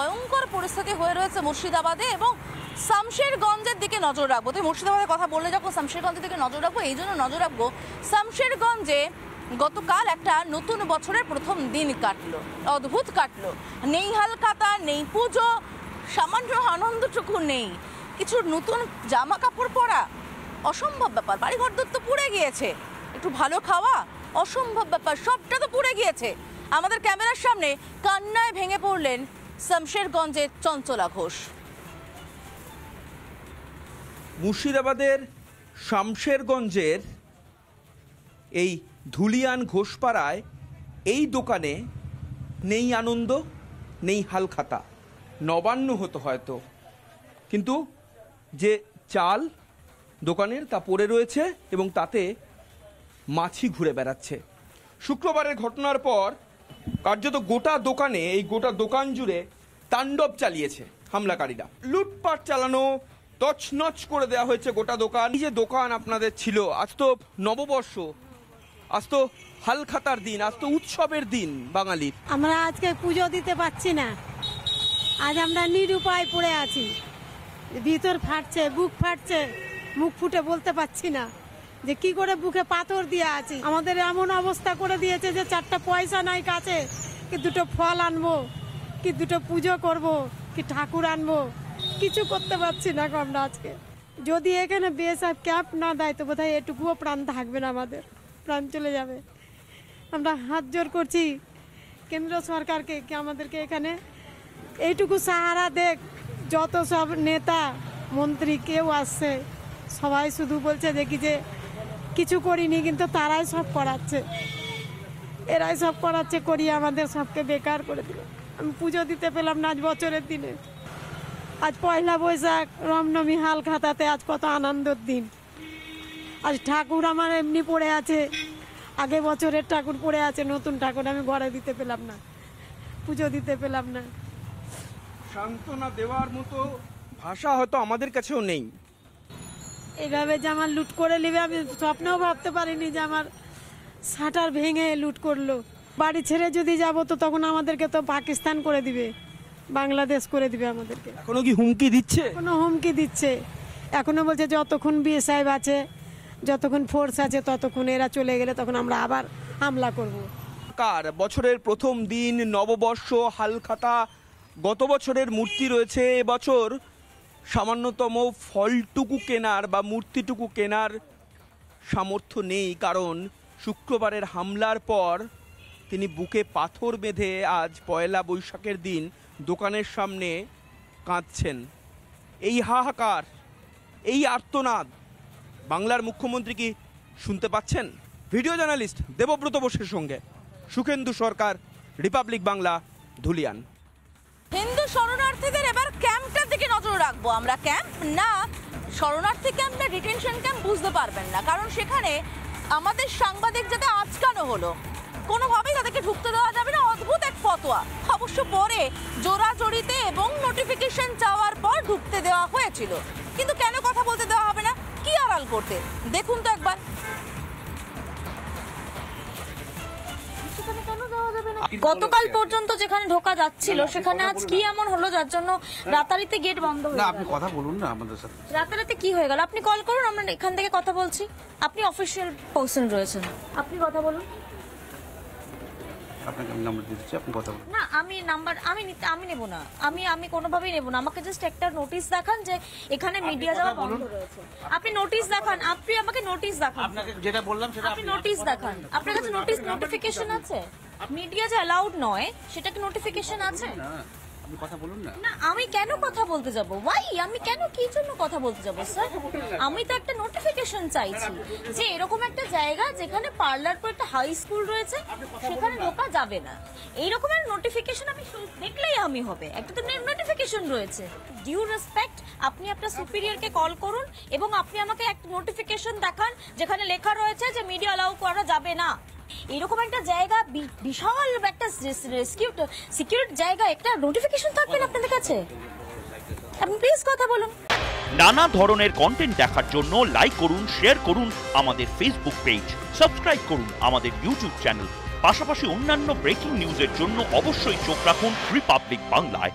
ভয়ঙ্কর পরিস্থিতি হয়ে রয়েছে মুর্শিদাবাদে এবং শামশেরগঞ্জের দিকে নজর রাখবো। তো মুর্শিদাবাদের কথা বললে যখন শামশেরগঞ্জের দিকে নজর রাখবো, এই জন্য নজর রাখবো শামশেরগঞ্জে গতকাল একটা নতুন বছরের প্রথম দিন কাটলো, অদ্ভুত কাটলো। নেই হালখাতা, নেই পুজো, সামান্য আনন্দটুকু নেই, কিছু নতুন জামা কাপড় পরা অসম্ভব ব্যাপার। বাড়িঘর তো পুড়ে গিয়েছে, একটু ভালো খাওয়া অসম্ভব ব্যাপার, সবটা তো পুড়ে গিয়েছে। আমাদের ক্যামেরার সামনে কান্নায় ভেঙে পড়লেন শামশেরগঞ্জের চঞ্চলা ঘোষ। মুর্শিদাবাদের শামশেরগঞ্জের এই ধুলিয়ান ঘোষপাড়ায় এই দোকানে নেই আনন্দ, নেই হালখাতা। নবান্ন হতো হয়তো, কিন্তু যে চাল দোকানের তা পড়ে রয়েছে এবং তাতে মাছি ঘুরে বেড়াচ্ছে। শুক্রবারের ঘটনার পর কার্যত গোটা দোকানে, এই গোটা দোকান জুড়ে তাণ্ডব চালিয়েছে হামলাকারীরা। লুটপাট চালানো, তছনছ করে দেওয়া হয়েছে গোটা দোকান। এই যে দোকান আপনাদের ছিল, আজ তো নববর্ষ, আজ তো হালখাতার দিন, আজ তো উৎসবের দিন বাঙালির। আমরা আজকে পুজো দিতে পারছি না, আজ আমরা নিরুপায় পড়ে আছি। ভিতর ফাটছে, বুক ফাটছে, মুখ ফুটে বলতে পারছি না যে কি করে বুকে পাথর দিয়ে আছি। আমাদের এমন অবস্থা করে দিয়েছে যে চারটা পয়সা নাই কাছে, কি দুটো ফল আনবো, কি দুটো পুজো করব, কি ঠাকুর আনবো, কিছু করতে পারছি না আমরা আজকে। যদি এখানে বিএসএফ ক্যাম্প না দেয় তো বোধহয় এটুকুও প্রাণ থাকবে না, আমাদের প্রাণ চলে যাবে। আমরা হাত জোর করছি কেন্দ্র সরকারকে কি আমাদেরকে এখানে এইটুকু সাহারা দেখ। যত সব নেতা মন্ত্রী কেউ আসছে, সবাই শুধু বলছে দেখি যে কিছু করিনি, কিন্তু তারাই সব করাচ্ছে, এরাই সব করাচ্ছে, করিয়ে আমাদের সবকে বেকার করে দিল। আমি পুজো দিতে পেলাম না আজ বছরের দিনে। আজ পয়লা বৈশাখ, রামনবমী, হালখাতাতে আজ কত আনন্দের দিন। আজ ঠাকুর আমার এমনি পড়ে আছে, আগে বছরের ঠাকুর পড়ে আছে, নতুন ঠাকুর আমি ঘরে দিতে পেলাম না, পুজো দিতে পেলাম না। সান্ত্বনা দেওয়ার মতো ভাষা হয়তো আমাদের কাছেও নেই। এইভাবে যে আমার লুট করে নেবে আমি স্বপ্নেও ভাবতে পারিনি যে আমার শাটার ভেঙে লুট করলো। বাড়ি ছেড়ে যদি যাব তো তখন আমাদেরকে তো পাকিস্তান করে দিবে, বাংলাদেশ করে দিবে আমাদেরকে। এখনো কি হুমকি দিচ্ছে? এখনো হুমকি দিচ্ছে, এখনো বলছে যতক্ষণ বিএসএফ আছে, যতক্ষণ ফোর্স আছে, ততক্ষণ এরা চলে গেলে তখন আমরা আবার হামলা করব। কার বছরের প্রথম দিন, নববর্ষ, হালখাতা, গত বছরের মূর্তি রয়েছে, এবছর সামান্যতম ফলটুকু কেনার বা মূর্তিটুকু কেনার সামর্থ্য নেই, কারণ শুক্রবারের হামলার পর তিনি বুকে পাথর বেঁধে আজ পয়লা বৈশাখের দিন দোকানের সামনে কাঁদছেন। এই হাহাকার, এই আর্তনাদ বাংলার মুখ্যমন্ত্রী কি শুনতে পাচ্ছেন? ভিডিও জার্নালিস্ট দেবব্রত বোসের সঙ্গে সুখেন্দু সরকার, রিপাবলিক বাংলা, ধুলিয়ান। হিন্দু শরণার্থীদের এবার ক্যাম্পটার দিকে নজর রাখবো আমরা। ক্যাম্প না শরণার্থী ক্যাম্প না ডিটেনশন ক্যাম্প বুঝতে পারবেন না, কারণ সেখানে আমাদের সাংবাদিক যাতে আটকানো হলো, কোনোভাবেই তাদেরকে ঢুকতে দেওয়া যাবে না। অদ্ভুত এক ফতোয়া, অবশ্য পরে জোরাজোরিতে এবং নোটিফিকেশন চাওয়ার পর ঢুকতে দেওয়া হয়েছিল, কিন্তু কেন কথা বলতে দেওয়া হবে না, কি আড়াল করতে, দেখুন তো একবার। গতকাল পর্যন্ত যেখানে ঢোকা যাচ্ছিল সেখানে আজ কি এমন হলো যার জন্য রাতারাতি গেট বন্ধ হয়ে গেল? আপনি কথা বলুন না আমাদের সাথে। রাতারাতি কি হয়ে গেল? আপনি কল করুন, আমরা এখান থেকে কথা বলছি। আপনি অফিসিয়াল পারসন রয়েছেন, আপনি কথা বলুন। আপনাকে আমি নাম্বার দিচ্ছি, আপনি কথা বলুন। না, আমি নাম্বার আমি নেব না, আমি কোনোভাবেই নেব না। আমাকে জাস্ট একটা নোটিশ দেখান যে এখানে মিডিয়া যাওয়া বন্ধ রয়েছে। আপনি নোটিশ দেখান, আপনি আমাকে নোটিশ দেখান। আপনাকে যেটা বললাম সেটা আপনি নোটিশ দেখান। আপনার কাছে নোটিফিকেশন আছে? মিডিয়া যে অ্যালাউড নয় সেটা কি নোটিফিকেশন আছে? না, আপনি কথা বলুন না। না, আমি কেন কথা বলতে যাব? আমি কেন কি জন্য কথা বলতে যাব স্যার? আমি তো একটা নোটিফিকেশন চাইছি যে এরকম একটা জায়গা যেখানে পার্লার পর একটা হাই স্কুল রয়েছে সেখানে ঢোকা যাবে না, এই রকমের নোটিফিকেশন আমি দেখলেই আমি হবে। একটা তো নোটিফিকেশন রয়েছে। ডিউ রেসপেক্ট, আপনি আপনার সুপিরিয়রকে কল করুন এবং আপনি আমাকে একটা নোটিফিকেশন দেখান যেখানে লেখা রয়েছে যে মিডিয়া অ্যালাউ করা যাবে না। এরকম একটা জায়গা, বিশাল একটা সিকিউরিটি জায়গা, একটা নোটিফিকেশন থাকবে আপনাদের কাছে? আপনি প্লিজ কথা বলুন। নানা ধরনের কন্টেন্ট দেখার জন্য লাইক করুন, শেয়ার করুন আমাদের ফেসবুক পেজ, সাবস্ক্রাইব করুন আমাদের ইউটিউব চ্যানেল। পাশাপাশি অন্যান্য ব্রেকিং নিউজের জন্য অবশ্যই চোখ রাখুন রিপাবলিক বাংলায়।